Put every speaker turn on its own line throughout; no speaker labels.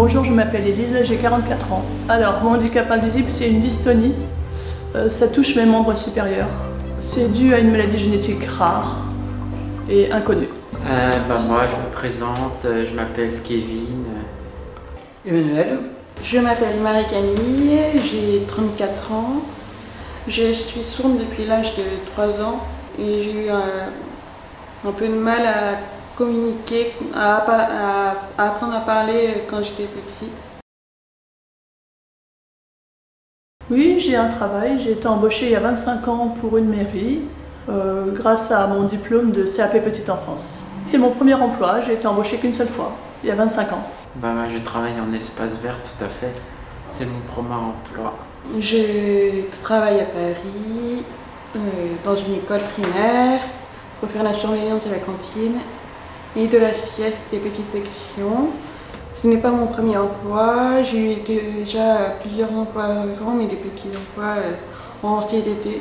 Bonjour, je m'appelle Élise, j'ai 44 ans. Alors, mon handicap invisible, c'est une dystonie. Ça touche mes membres supérieurs. C'est dû à une maladie génétique rare et inconnue.
Moi, je me présente, je m'appelle Kevin.
Emmanuel.
Je m'appelle Marie-Camille, j'ai 34 ans. Je suis sourde depuis l'âge de 3 ans et j'ai eu un peu de mal à communiquer, à apprendre à parler quand j'étais petite.
Oui, j'ai un travail. J'ai été embauchée il y a 25 ans pour une mairie grâce à mon diplôme de CAP Petite Enfance. C'est mon premier emploi, j'ai été embauchée qu'une seule fois, il y a 25 ans.
Moi, je travaille en espace vert, tout à fait. C'est mon premier emploi.
Je travaille à Paris, dans une école primaire, pour faire la surveillance de la cantine et de la sieste des petites sections. Ce n'est pas mon premier emploi, j'ai eu déjà plusieurs emplois avant, mais des petits emplois en CDD.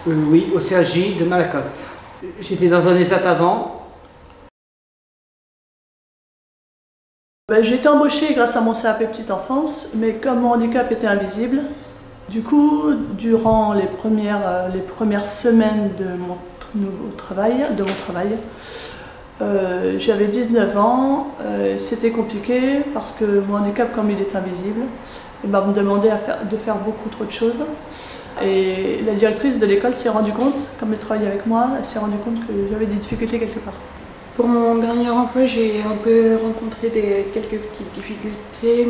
Oui, au CAJ de Malakoff. J'étais dans un ESAT avant.
J'ai été embauchée grâce à mon CAP Petite Enfance, mais comme mon handicap était invisible, du coup, durant les premières semaines de mon travail, j'avais 19 ans, c'était compliqué parce que mon handicap, comme il est invisible, me demandait de faire beaucoup trop de choses. Et la directrice de l'école s'est rendue compte, comme elle travaillait avec moi, elle s'est rendue compte que j'avais des difficultés quelque part.
Pour mon dernier emploi, j'ai un peu rencontré quelques petites difficultés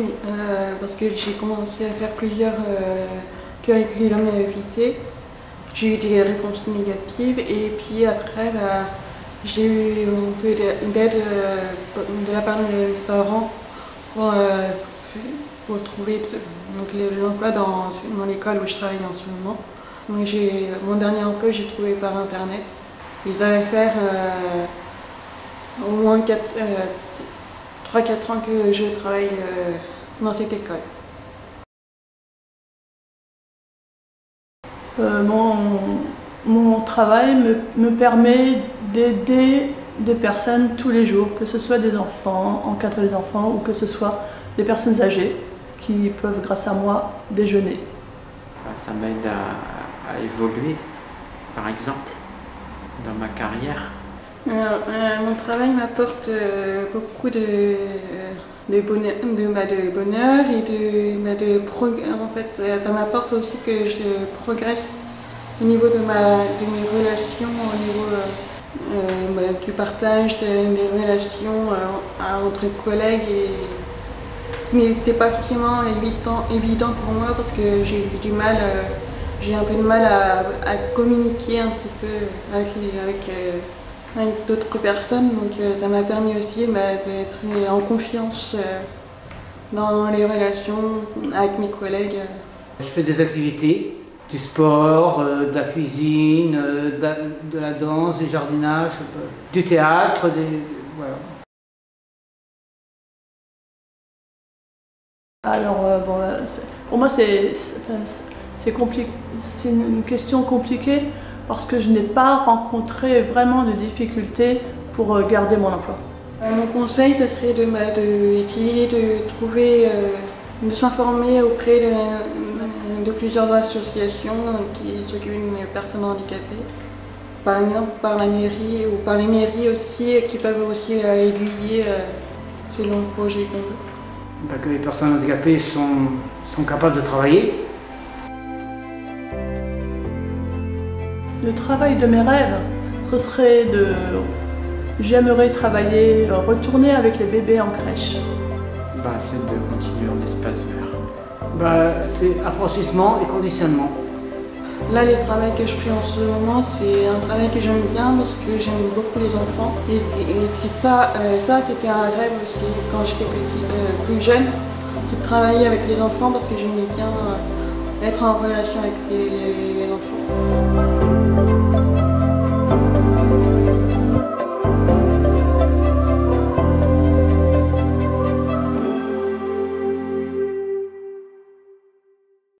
parce que j'ai commencé à faire plusieurs curriculums vitae. J'ai eu des réponses négatives et puis après, j'ai eu un peu d'aide de la part de mes parents pour trouver l'emploi dans l'école où je travaille en ce moment. Donc mon dernier emploi, j'ai trouvé par internet. Ils allaient faire au moins 3-4 ans que je travaille dans cette école.
Mon travail me permet d'aider des personnes tous les jours, que ce soit des enfants, encadrer les enfants, ou que ce soit des personnes âgées qui peuvent, grâce à moi, déjeuner.
Ça m'aide à évoluer, par exemple, dans ma carrière.
Mon travail m'apporte beaucoup de bonheur et en fait, ça m'apporte aussi que je progresse au niveau de mes relations, au niveau du partage des relations entre collègues, et ce n'était pas forcément évident pour moi parce que j'ai un peu de mal à communiquer un petit peu avec d'autres personnes, donc ça m'a permis aussi d'être en confiance dans les relations avec mes collègues.
Je fais des activités, du sport, de la cuisine, de la danse, du jardinage, du théâtre, voilà.
Alors, pour moi, c'est une question compliquée parce que je n'ai pas rencontré vraiment de difficultés pour garder mon emploi.
Mon conseil, ce serait d'essayer de s'informer auprès de plusieurs associations qui s'occupent des personnes handicapées. Par exemple, par la mairie ou par les mairies aussi, qui peuvent aussi aiguiller selon le projet qu'on veut.
Que les personnes handicapées sont capables de travailler.
Le travail de mes rêves, ce serait j'aimerais travailler, retourner avec les bébés en crèche.
C'est de continuer en espace vert.
C'est affranchissement et conditionnement.
Là, le travail que je fais en ce moment, c'est un travail que j'aime bien parce que j'aime beaucoup les enfants. Et ça c'était un rêve aussi quand j'étais plus jeune, de travailler avec les enfants parce que j'aimais bien être en relation avec les enfants.